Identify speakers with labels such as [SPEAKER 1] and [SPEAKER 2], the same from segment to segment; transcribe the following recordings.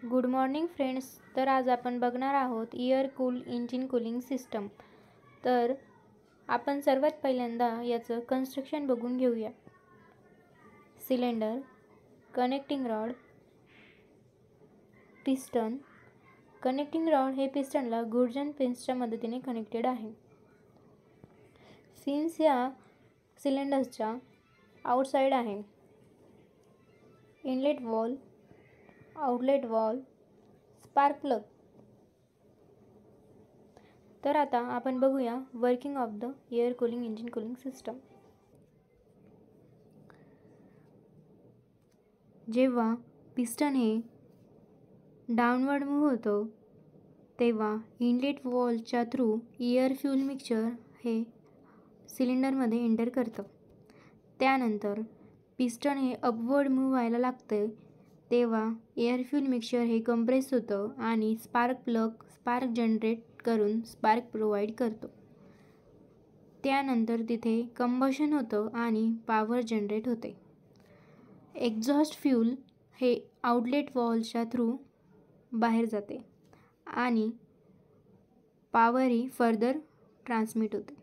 [SPEAKER 1] Good morning friends. तर आज आपण बघणार आहोत air cool engine cooling system. तर आपण सर्वात पहिल्यांदा याचं कन्स्ट्रक्शन बघून घेऊया. Cylinder, connecting rod, piston. Connecting rod हे पिस्टनला गुडजन पिन्सच्या मदतीने कनेक्टेड आहे. फिन्स या सिलेंडर्सच्या आउटसाइड आहे. Inlet valve, outlet valve, spark plug. तर आता आपण बघूया working of the air cooling engine cooling system. जेव्हा पिस्टन हे डाउनवर्ड मूव्ह होतो तेव्हा इनलेट वॉलच्या थ्रू एअर फ्यूल मिक्सचर हे सिलेंडरमध्ये एंटर करतं. त्यानंतर पिस्टन हे अपवर्ड मूव्ह व्हायला लागते तेव्हा एअर फ्यूल मिक्सचर हे कंप्रेस होतं आणि स्पार्क जनरेट करून स्पार्क प्रोव्हाइड करतो. त्यानंतर तिथे कंबशन होतं आणि पॉवर जनरेट होते. एक्झॉस्ट फ्यूल हे आउटलेट वॉलच्या थ्रू बाहेर जाते आणि पॉवर ही फर्दर ट्रान्समिट होते.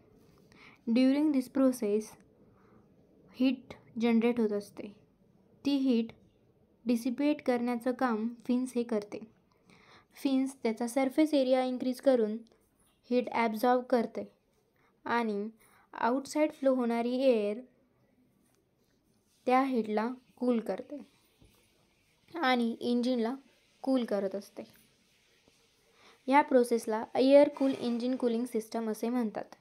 [SPEAKER 1] ड्युरिंग दिस प्रोसेस हीट जनरेट होत असते. ती हीट डिसिपेट करण्याचं काम फिन्स हे करते. फिन्स त्याचा सरफेस एरिया इन्क्रीज करून हीट ॲब्झॉर्ब करते आणि आउटसाइड फ्लो होणारी एअर त्या हीटला कूल करते आणि इंजिनला कूल करत असते. या प्रोसेसला air cool engine cooling system असे म्हणतात.